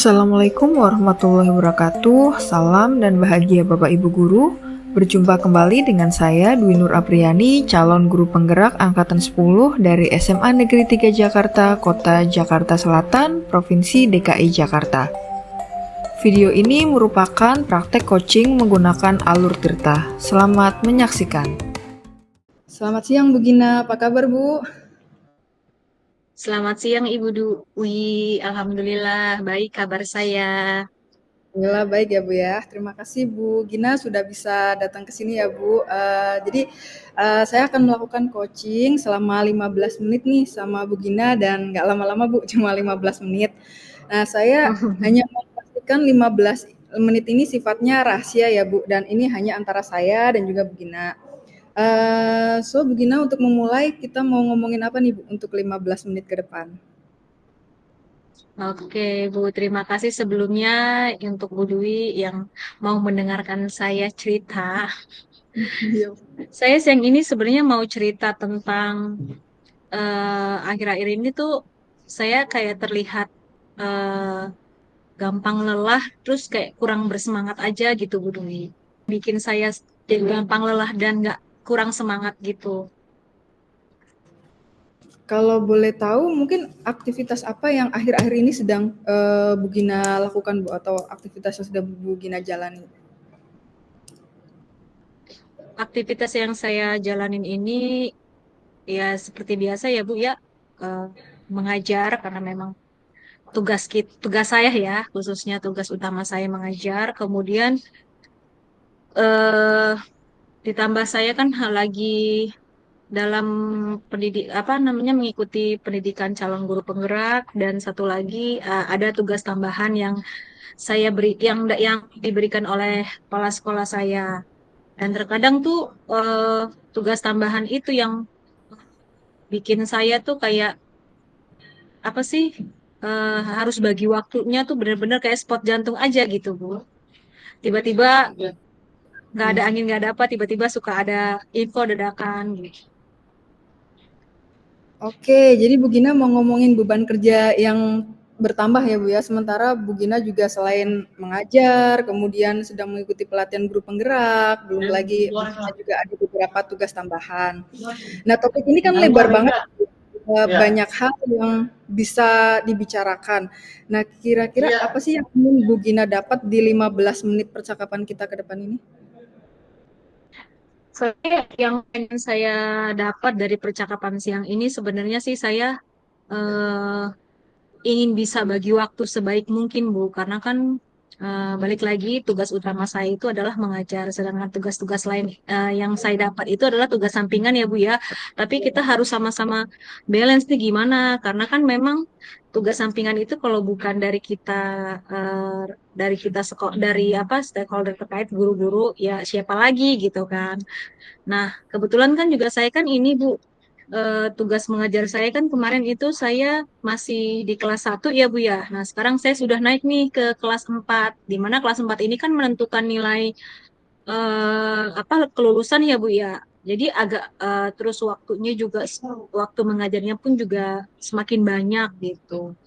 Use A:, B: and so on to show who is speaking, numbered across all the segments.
A: Assalamualaikum warahmatullahi wabarakatuh. Salam dan bahagia Bapak Ibu Guru. Berjumpa kembali dengan saya Dwi Nur Apriani, calon guru penggerak angkatan 10 dari SMA Negeri 3 Jakarta, Kota Jakarta Selatan, Provinsi DKI Jakarta. Video ini merupakan praktek coaching menggunakan alur Tirta. Selamat menyaksikan. Selamat siang Bu Gina, apa kabar Bu?
B: Selamat siang Ibu Dwi, Alhamdulillah baik kabar saya.
A: Alhamdulillah baik ya Bu ya. Terima kasih Bu Gina sudah bisa datang ke sini ya Bu. Jadi saya akan melakukan coaching selama 15 menit nih sama Bu Gina dan nggak lama-lama Bu, cuma 15 menit. Nah saya hanya memastikan 15 menit ini sifatnya rahasia ya Bu, dan ini hanya antara saya dan juga Bu Gina. So Bu Gina, untuk memulai kita mau ngomongin apa nih Bu untuk 15 menit ke depan?
B: Oke Bu, terima kasih sebelumnya untuk Bu Dwi yang mau mendengarkan saya cerita.
A: Iya.
B: Saya siang ini sebenarnya mau cerita tentang akhir-akhir ini tuh saya kayak terlihat eh, gampang lelah, terus kayak kurang bersemangat aja gitu Bu Dwi. Bikin saya jadi gampang lelah dan nggak kurang semangat gitu.
A: Kalau boleh tahu, mungkin aktivitas apa yang akhir-akhir ini sedang Bu Gina lakukan Bu, atau aktivitas yang sudah Bu Gina jalani?
B: Aktivitas yang saya jalanin ini ya seperti biasa ya Bu ya, eh, mengajar karena memang tugas saya ya, khususnya tugas utama saya mengajar. Kemudian eh ditambah saya kan lagi dalam apa namanya mengikuti pendidikan calon guru penggerak, dan satu lagi ada tugas tambahan yang yang diberikan oleh kepala sekolah saya. Dan terkadang tuh tugas tambahan itu yang bikin saya tuh kayak apa sih, harus bagi waktunya tuh bener-bener kayak spot jantung aja gitu Bu. Tiba-tiba nggak ada angin nggak ada apa, tiba-tiba suka ada info dadakan gitu.
A: Oke, jadi Bu Gina mau ngomongin beban kerja yang bertambah ya Bu ya, sementara Bu Gina juga selain mengajar, kemudian sedang mengikuti pelatihan guru penggerak, belum lagi Bu Gina juga ada beberapa tugas tambahan. Nah, topik ini kan lebar banget, banyak hal yang bisa dibicarakan. Nah, kira-kira apa sih yang ingin Bu Gina dapat di 15 menit percakapan kita ke depan ini?
B: Soalnya yang pengen saya dapat dari percakapan siang ini sebenarnya sih saya eh, ingin bisa bagi waktu sebaik mungkin Bu, karena kan balik lagi tugas utama saya itu adalah mengajar, sedangkan tugas-tugas lain yang saya dapat itu adalah tugas sampingan ya Bu ya. Tapi kita harus sama-sama balance nih gimana, karena kan memang tugas sampingan itu kalau bukan eh, dari apa stakeholder terkait guru-guru ya siapa lagi gitu kan. Nah, kebetulan kan juga saya kan ini Bu, tugas mengajar saya kan kemarin itu saya masih di kelas 1 ya Bu ya. Nah, sekarang saya sudah naik nih ke kelas 4, di mana kelas 4 ini kan menentukan nilai apa kelulusan ya Bu ya. Jadi agak terus waktunya juga waktu mengajarnya pun juga semakin banyak gitu.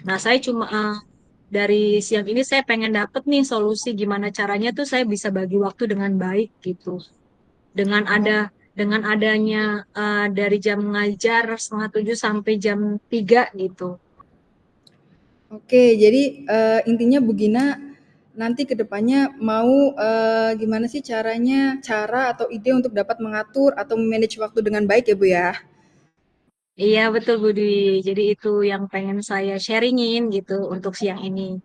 B: Nah, saya cuma dari siang ini saya pengen dapet nih solusi gimana caranya tuh saya bisa bagi waktu dengan baik gitu, dengan adanya dari jam ngajar 6:30 sampai jam 3 gitu.
A: Oke, jadi intinya Bu Gina nanti ke depannya mau gimana sih cara atau ide untuk dapat mengatur atau manage waktu dengan baik ya Bu ya?
B: Iya betul Budi. Jadi itu yang pengen saya sharingin gitu untuk siang ini.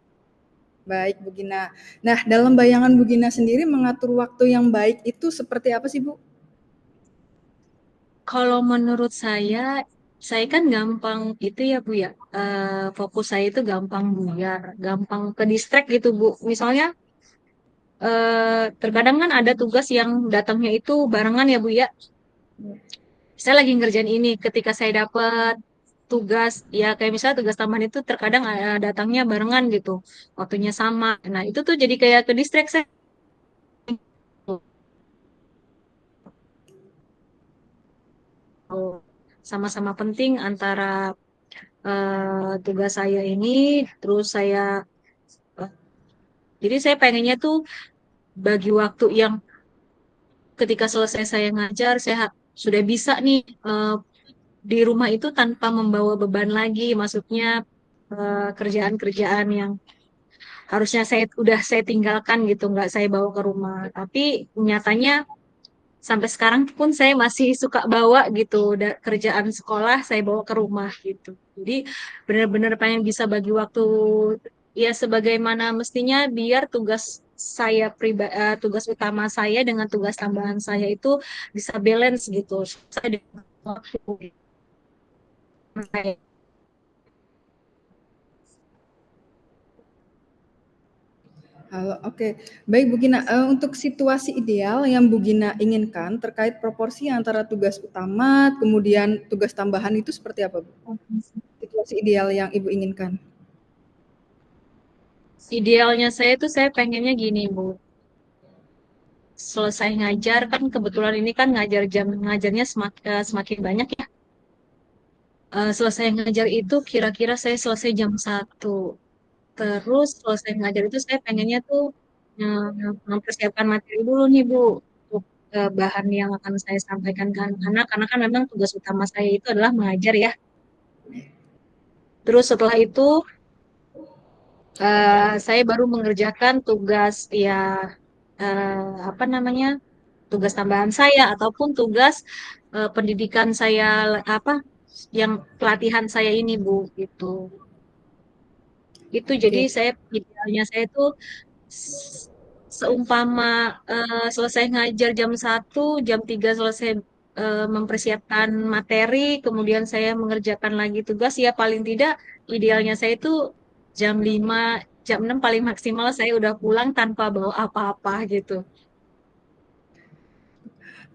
A: Baik Bu Gina. Nah, dalam bayangan Bu Gina sendiri mengatur waktu yang baik itu seperti apa sih Bu?
B: Kalau menurut saya kan gampang itu ya Bu ya. Fokus saya itu gampang buyar, gampang ke distract gitu Bu. Misalnya terkadang kan ada tugas yang datangnya itu barengan ya Bu ya. Saya lagi ngerjain ini, ketika saya dapat tugas ya kayak misalnya tugas tambahan itu terkadang datangnya barengan gitu, waktunya sama. Nah itu tuh jadi kayak ke distract saya, sama-sama penting antara tugas saya ini, terus saya Jadi saya pengennya tuh bagi waktu yang ketika selesai saya ngajar, saya sudah bisa nih di rumah itu tanpa membawa beban lagi, maksudnya kerjaan-kerjaan yang harusnya saya tinggalkan gitu, nggak saya bawa ke rumah. Tapi nyatanya sampai sekarang pun saya masih suka bawa gitu, kerjaan sekolah saya bawa ke rumah gitu. Jadi benar-benar pengen bisa bagi waktu ya sebagaimana mestinya biar tugas utama saya dengan tugas tambahan saya itu bisa balance gitu. Saya di waktu saya.
A: Halo, oke. Baik Bu Gina, untuk situasi ideal yang Bu Gina inginkan terkait proporsi antara tugas utama, kemudian tugas tambahan itu seperti apa, Bu? Situasi ideal yang Ibu inginkan?
B: Idealnya saya tuh saya pengennya gini, Bu. Selesai ngajar kan kebetulan ini kan ngajarnya semakin banyak ya. Selesai ngajar itu kira-kira saya selesai jam 1. Terus selesai ngajar itu saya pengennya tuh mempersiapkan materi dulu nih Bu untuk bahan yang akan saya sampaikan ke anak-anak karena kan memang tugas utama saya itu adalah mengajar ya. Terus setelah itu saya baru mengerjakan tugas ya apa namanya tugas tambahan saya ataupun tugas pendidikan saya apa yang pelatihan saya ini Bu gitu. Itu jadi
A: Oke.
B: saya idealnya saya tuh seumpama selesai ngajar jam 1, jam 3 selesai mempersiapkan materi, kemudian saya mengerjakan lagi tugas, ya paling tidak idealnya saya itu jam 5, jam 6 paling maksimal saya udah pulang tanpa bawa apa-apa gitu.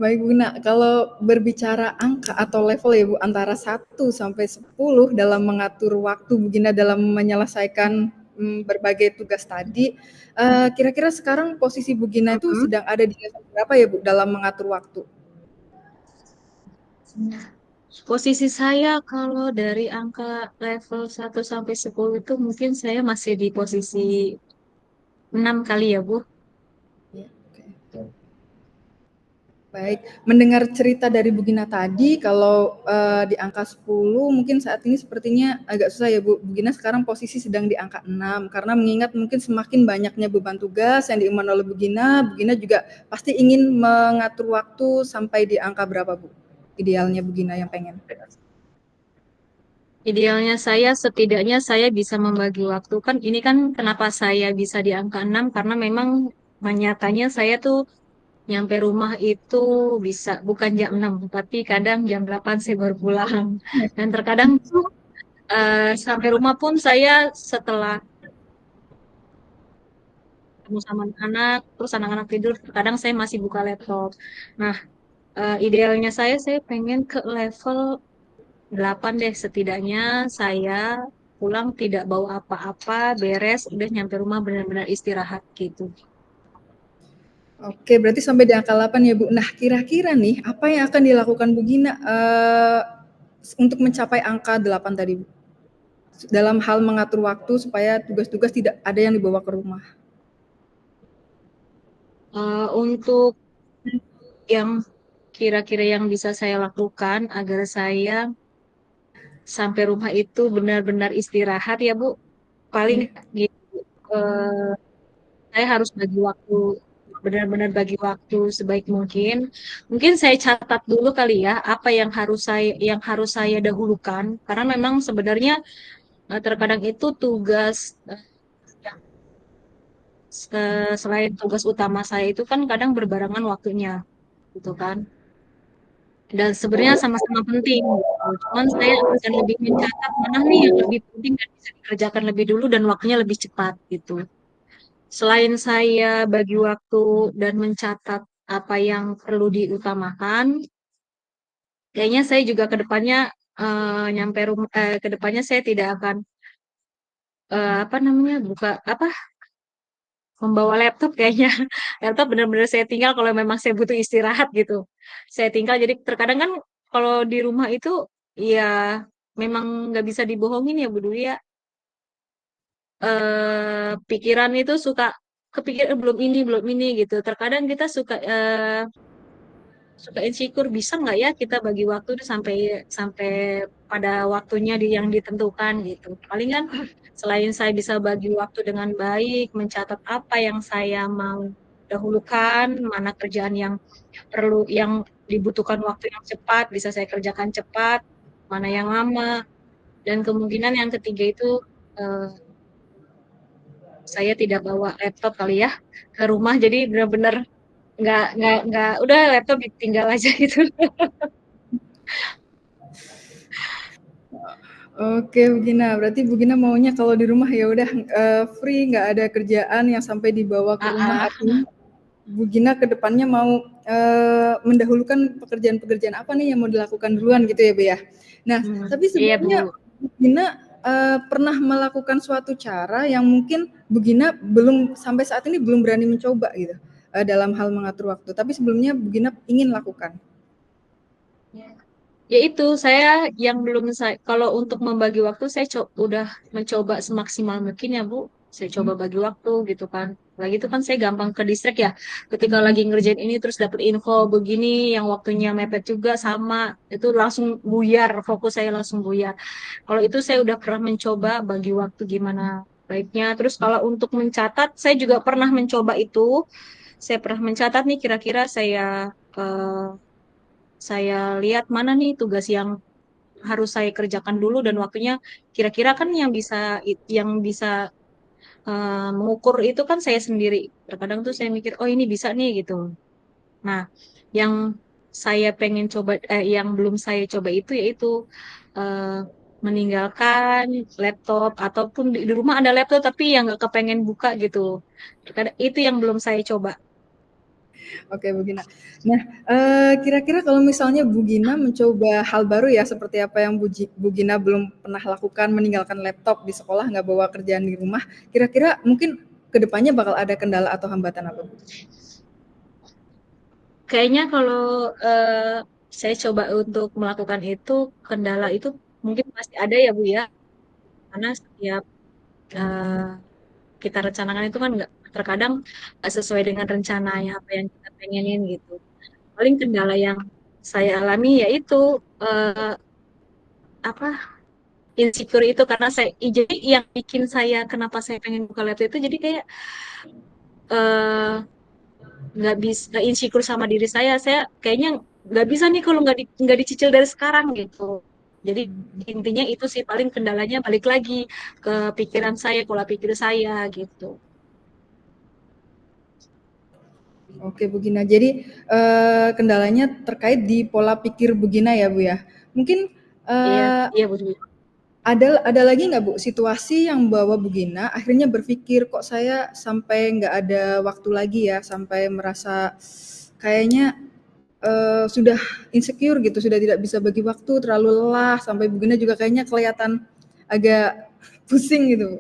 A: Baik Bu Gina, kalau berbicara angka atau level ya Bu, antara 1 sampai 10 dalam mengatur waktu Bu Gina dalam menyelesaikan, berbagai tugas tadi, kira-kira sekarang posisi Bu Gina itu
B: Mhm.
A: sedang ada di level berapa ya Bu, dalam mengatur waktu?
B: Posisi saya kalau dari angka level 1 sampai 10 itu mungkin saya masih di posisi 6 kali ya, Bu.
A: Ya, oke. Baik, mendengar cerita dari Bu Gina tadi kalau, di angka 10 mungkin saat ini sepertinya agak susah ya Bu. Bu Gina sekarang posisi sedang di angka 6 karena mengingat mungkin semakin banyaknya beban tugas yang diemban oleh Bu Gina juga pasti ingin mengatur waktu sampai di angka berapa Bu? Idealnya Bu Gina yang pengen?
B: Idealnya saya setidaknya saya bisa membagi waktu kan ini kan kenapa saya bisa di angka 6 karena memang nyatanya saya tuh nyampe rumah itu bisa bukan jam 6 tapi kadang jam 8 saya baru pulang. Dan terkadang tuh sampai rumah pun saya setelah ketemu sama anak-anak terus anak-anak tidur kadang saya masih buka laptop. Nah, idealnya saya pengen ke level 8 deh setidaknya saya pulang tidak bawa apa-apa, beres, udah nyampe rumah benar-benar istirahat gitu.
A: Oke, berarti sampai di angka 8 ya Bu. Nah, kira-kira nih apa yang akan dilakukan Bu Gina, untuk mencapai angka 8 tadi Bu? Dalam hal mengatur waktu supaya tugas-tugas tidak ada yang dibawa ke rumah.
B: Untuk yang kira-kira yang bisa saya lakukan agar saya sampai rumah itu benar-benar istirahat ya Bu, paling
A: Ya.
B: gitu. eh, saya harus bagi waktu benar-benar bagi waktu sebaik mungkin. Mungkin saya catat dulu kali ya apa yang harus saya dahulukan karena memang sebenarnya terkadang itu tugas yang selain tugas utama saya itu kan kadang berbarengan waktunya gitu kan. Dan sebenarnya sama-sama penting gitu. Cuman saya akan lebih mencatat mana nih yang lebih penting dan bisa dikerjakan lebih dulu dan waktunya lebih cepat gitu. Selain saya bagi waktu dan mencatat apa yang perlu diutamakan, kayaknya saya juga ke depannya nyampe rumah ke depannya saya tidak akan apa namanya buka apa membawa laptop kayaknya. Laptop benar-benar saya tinggal kalau memang saya butuh istirahat gitu. Saya tinggal jadi terkadang kan kalau di rumah itu ya memang nggak bisa dibohongin ya Bu Dwi ya. Pikiran itu suka kepikir belum ini gitu. Terkadang kita suka insecure, bisa nggak ya kita bagi waktu tuh sampai sampai pada waktunya yang ditentukan gitu. Paling kan selain saya bisa bagi waktu dengan baik, mencatat apa yang saya mau dahulukan, mana kerjaan yang yang dibutuhkan waktu yang cepat, bisa saya kerjakan cepat, mana yang lama, dan kemungkinan yang ketiga itu eh, saya tidak bawa laptop kali ya ke rumah, jadi benar-benar nggak udah laptop ditinggal aja gitu.
A: Oke, Bu Gina. Berarti Bu Gina maunya kalau di rumah ya udah free, nggak ada kerjaan yang sampai dibawa ke
B: Ah,
A: rumah.
B: ah.
A: Artinya Bu Gina ke depannya mau mendahulukan pekerjaan-pekerjaan apa nih yang mau dilakukan duluan gitu ya, Bu ya. Nah, tapi
B: Iya Bu.
A: sebelumnya Bu Gina pernah melakukan suatu cara yang mungkin Bu Gina belum sampai saat ini belum berani mencoba gitu dalam hal mengatur waktu. Tapi sebelumnya Bu Gina ingin lakukan.
B: Ya itu saya yang belum saya kalau untuk membagi waktu saya udah mencoba semaksimal mungkin ya Bu. Saya coba bagi waktu gitu kan. Lagi itu kan saya gampang ke distract ya. Ketika lagi ngerjain ini terus dapet info begini yang waktunya mepet juga sama, itu langsung buyar, fokus saya langsung buyar. Kalau itu saya udah pernah mencoba bagi waktu gimana baiknya. Terus kalau untuk mencatat, saya juga pernah mencoba itu. Saya pernah mencatat nih kira-kira eh, saya lihat mana nih tugas yang harus saya kerjakan dulu dan waktunya kira-kira kan yang bisa mengukur itu kan saya sendiri. Terkadang tuh saya mikir, oh ini bisa nih gitu. Nah, yang saya pengen coba, yang belum saya coba itu yaitu eh, meninggalkan laptop ataupun di rumah ada laptop tapi yang nggak kepengen buka gitu. Terkadang itu yang belum saya coba.
A: Oke, Bu Gina. Nah, kira-kira kalau misalnya Bu Gina mencoba hal baru ya, seperti apa yang Bu Gina belum pernah lakukan, meninggalkan laptop di sekolah, nggak bawa kerjaan di rumah, kira-kira mungkin ke depannya bakal ada kendala atau hambatan apa, Bu?
B: Kayaknya kalau eh, saya coba untuk melakukan itu, kendala itu mungkin pasti ada ya Bu ya, karena setiap eh, kita rencanakan itu kan nggak terkadang nggak sesuai dengan rencananya apa yang kita pengenin gitu. Paling kendala yang saya alami yaitu eh, apa insecure itu karena jadi yang bikin saya kenapa saya pengen buka laptop itu jadi kayak eh, nggak bisa insecure sama diri saya kayaknya nggak bisa nih kalau nggak dicicil dari sekarang gitu. Jadi intinya itu sih paling kendalanya balik lagi ke pikiran saya, pola pikir saya gitu.
A: Oke, Bu Gina. Jadi kendalanya terkait di pola pikir Bu Gina ya, Bu ya. Mungkin
B: Iya,
A: eh,
B: iya Bu.
A: ada lagi nggak Bu situasi yang membawa Bu Gina akhirnya berpikir kok saya sampai nggak ada waktu lagi ya, sampai merasa kayaknya sudah insecure gitu, sudah tidak bisa bagi waktu, terlalu lelah, sampai Bu Gina juga kayaknya kelihatan agak pusing gitu, Bu.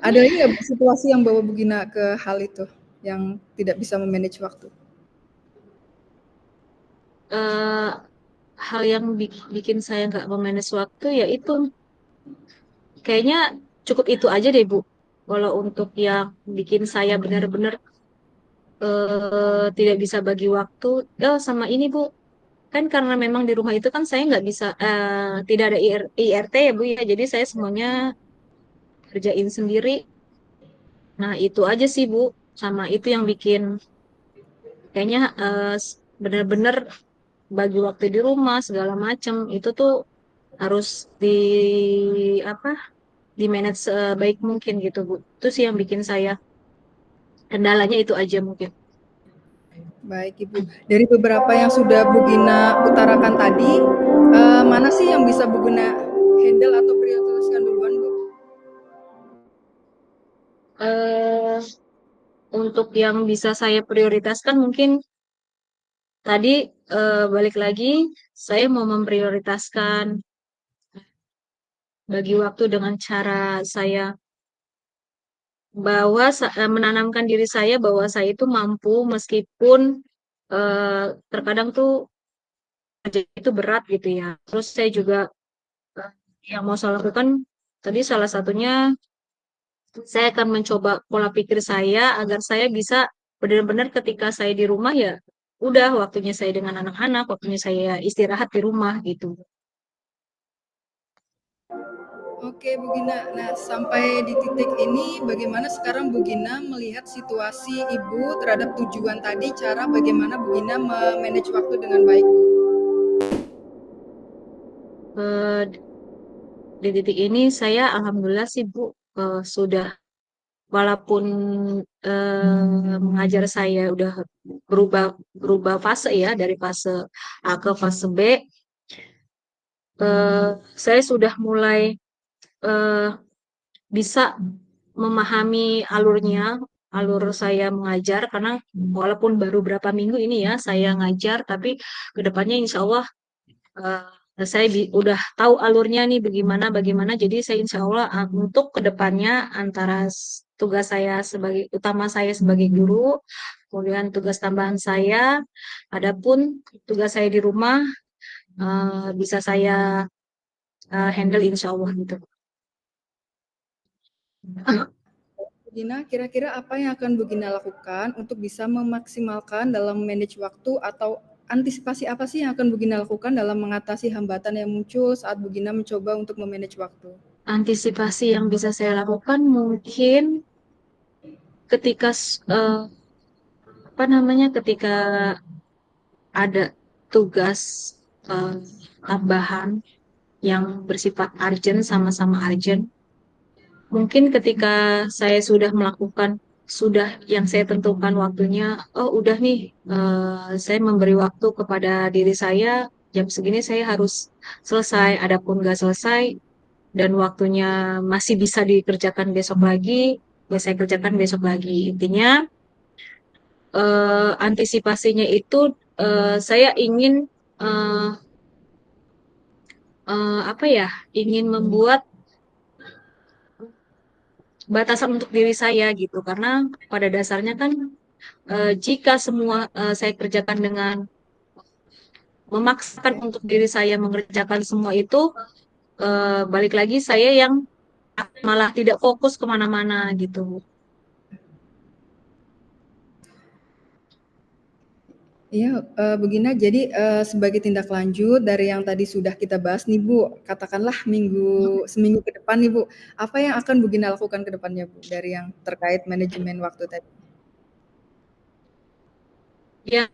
A: Ada lagi nggak Bu situasi yang bawa Bu Gina ke hal itu, yang tidak bisa memanage waktu?
B: Eh, hal yang bikin saya nggak memanage waktu ya itu kayaknya cukup itu aja deh Bu. Kalau untuk yang bikin saya benar-benar tidak bisa bagi waktu, oh sama ini Bu, kan karena memang di rumah itu kan saya nggak bisa tidak ada IRT ya Bu ya, jadi saya semuanya kerjain sendiri. Nah itu aja sih Bu, sama itu yang bikin kayaknya benar-benar bagi waktu di rumah segala macam itu tuh harus di apa di manage sebaik mungkin gitu Bu. Itu sih yang bikin saya kendalanya itu aja mungkin.
A: Baik Ibu, dari beberapa yang sudah Bu Gina utarakan tadi, mana sih yang bisa Bu Gina handle atau prioritaskan duluan, Bu?
B: eh untuk yang bisa saya prioritaskan mungkin tadi balik lagi saya mau memprioritaskan bagi waktu dengan cara saya menanamkan diri saya bahwa saya itu mampu meskipun terkadang tuh kerja itu berat gitu ya. Terus saya juga eh, yang mau saya lakukan tadi salah satunya Saya akan mencoba pola pikir saya agar saya bisa benar-benar ketika saya di rumah ya udah waktunya saya dengan anak-anak, waktunya saya istirahat di rumah gitu.
A: Oke, Bu Gina. Nah, sampai di titik ini, bagaimana sekarang Bu Gina melihat situasi Ibu terhadap tujuan tadi, cara bagaimana Bu Gina memanage waktu dengan baik, Bu?
B: Eh, di titik ini saya alhamdulillah sih Bu sudah walaupun mengajar saya udah berubah berubah fase ya dari fase A ke fase B, eh, saya sudah mulai eh, bisa memahami alur saya mengajar karena walaupun baru berapa minggu ini ya saya ngajar, tapi kedepannya insya Allah saya udah tahu alurnya nih bagaimana bagaimana. Jadi saya insya Allah untuk kedepannya antara tugas saya sebagai utama saya sebagai guru, kemudian tugas tambahan saya, adapun tugas saya di rumah bisa saya handle insya Allah gitu.
A: Bu Gina, kira-kira apa yang akan Bu Gina lakukan untuk bisa memaksimalkan dalam manage waktu atau antisipasi apa sih yang akan Bu Gina lakukan dalam mengatasi hambatan yang muncul saat Bu Gina mencoba untuk memanage waktu?
B: Antisipasi yang bisa saya lakukan mungkin ketika apa namanya ketika ada tugas eh, tambahan yang bersifat urgent sama-sama urgent. Mungkin ketika saya sudah melakukan sudah yang saya tentukan waktunya, oh udah nih saya memberi waktu kepada diri saya jam segini saya harus selesai. Adapun nggak selesai dan waktunya masih bisa dikerjakan besok lagi, ya saya kerjakan besok lagi. Intinya antisipasinya itu saya ingin eh, apa ya, ingin membuat batasan untuk diri saya gitu. Karena pada dasarnya kan jika semua saya kerjakan dengan memaksakan untuk diri saya mengerjakan semua itu, balik lagi saya yang malah tidak fokus kemana-mana gitu.
A: Iya, Bu Gina, jadi, sebagai tindak lanjut dari yang tadi sudah kita bahas nih, Bu, katakanlah seminggu ke depan nih, Bu, apa yang akan Bu Gina lakukan ke depannya, Bu, dari yang terkait manajemen waktu tadi?
B: Ya,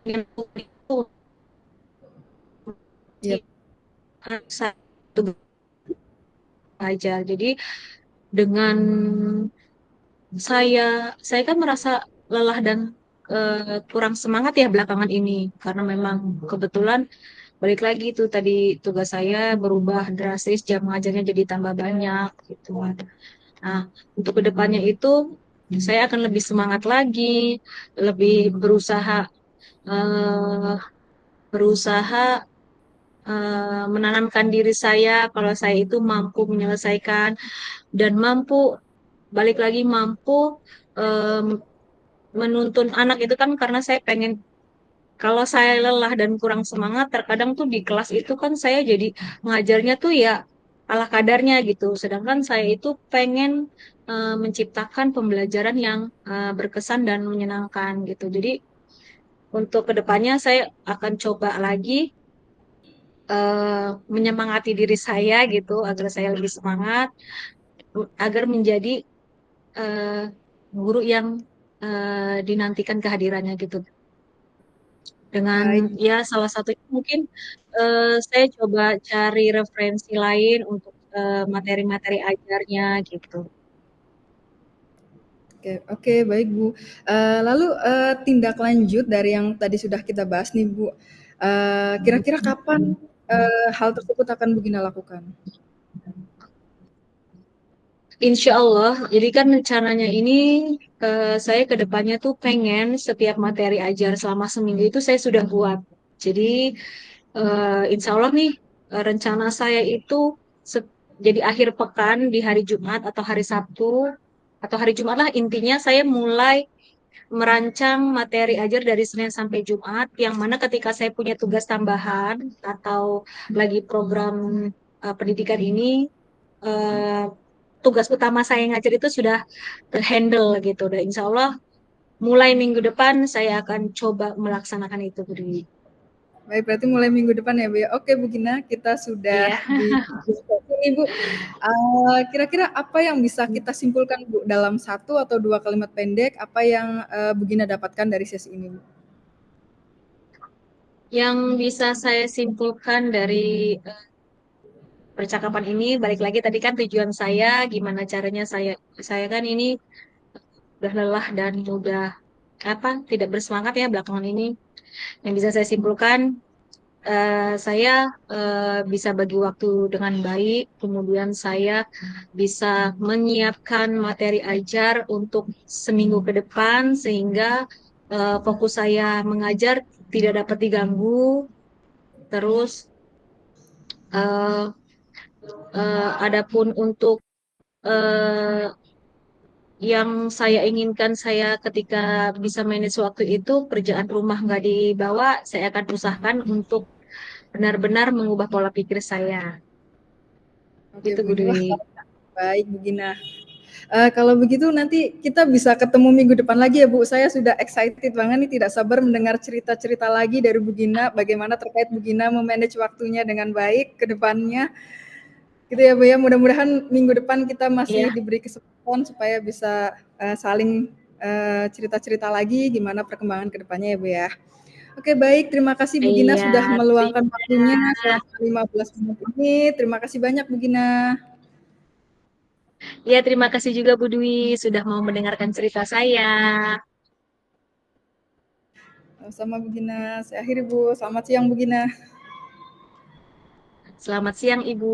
B: yang itu
A: Iya.
B: satu aja. Jadi dengan saya saya kan merasa lelah dan kurang semangat ya belakangan ini karena memang kebetulan balik lagi tuh tadi tugas saya berubah drastis, jam ngajarnya jadi tambah banyak gitu. Nah, untuk kedepannya itu saya akan lebih semangat lagi, lebih berusaha eh, berusaha menanamkan diri saya kalau saya itu mampu menyelesaikan dan mampu balik lagi mampu em, menuntun anak itu kan karena saya pengen kalau saya lelah dan kurang semangat terkadang tuh di kelas itu kan saya jadi ngajarnya tuh ya ala kadarnya gitu sedangkan saya itu pengen menciptakan pembelajaran yang berkesan dan menyenangkan gitu jadi untuk kedepannya saya akan coba lagi menyemangati diri saya gitu agar saya lebih semangat agar menjadi eh, guru yang dinantikan kehadirannya gitu. Dengan
A: Baik.
B: ya salah satunya mungkin saya coba cari referensi lain untuk materi-materi ajarnya gitu.
A: Oke oke, baik, Bu. Lalu, tindak lanjut dari yang tadi sudah kita bahas nih, Bu, kira-kira kapan, hal tersebut akan Bu Gina lakukan?
B: Insya Allah, jadi kan rencananya ini saya ke depannya tuh pengen setiap materi ajar selama seminggu itu saya sudah buat. Jadi insya Allah nih rencana saya itu jadi akhir pekan di hari Jumat atau hari Sabtu atau hari Jumat lah intinya saya mulai merancang materi ajar dari Senin sampai Jumat yang mana ketika saya punya tugas tambahan atau lagi program pendidikan ini tugas utama saya ngajar itu sudah terhandle gitu. Dan insya Allah mulai minggu depan saya akan coba melaksanakan itu, Bu Dwi.
A: Baik, berarti mulai minggu depan ya, Bu, ya. Oke, Bu Gina, kita sudah
B: Iya.
A: di sini, Bu. Kira-kira apa yang bisa kita simpulkan, Bu, dalam 1 atau 2 kalimat pendek, apa yang Bu Gina dapatkan dari sesi ini, Bu?
B: Yang bisa saya simpulkan dari percakapan ini, balik lagi tadi kan tujuan saya, gimana caranya saya kan ini udah lelah dan udah tidak bersemangat ya belakangan ini. Yang bisa saya simpulkan, saya bisa bagi waktu dengan baik, kemudian saya bisa menyiapkan materi ajar untuk seminggu ke depan sehingga fokus saya mengajar tidak dapat diganggu. Terus eh, adapun untuk eh, yang saya inginkan saya ketika bisa manage waktu itu kerjaan rumah nggak dibawa, saya akan usahakan untuk benar-benar mengubah pola pikir saya.
A: Oke,
B: Gitu,
A: Bu
B: Bu
A: Gina. Wah,
B: Dwi.
A: baik, Bu Gina. Kalau begitu nanti kita bisa ketemu minggu depan lagi ya, Bu. Saya sudah excited banget nih, tidak sabar mendengar cerita-cerita lagi dari Bu Gina, bagaimana terkait Bu Gina memanage waktunya dengan baik ke depannya. Gitu ya, Bu, ya. Mudah-mudahan minggu depan kita masih
B: Iya,
A: diberi kesempatan supaya bisa saling cerita-cerita lagi gimana perkembangan ke depannya ya, Bu, ya. Oke, baik. Terima kasih Bu Gina
B: iya,
A: sudah meluangkan waktunya
B: terima,
A: selama 15 menit ini. Terima kasih banyak Bu Gina.
B: ya, terima kasih juga Bu Dwi sudah mau mendengarkan cerita saya.
A: Sama Bu Gina. Saya akhiri Bu. Selamat siang Bu Gina.
B: Selamat siang, Ibu.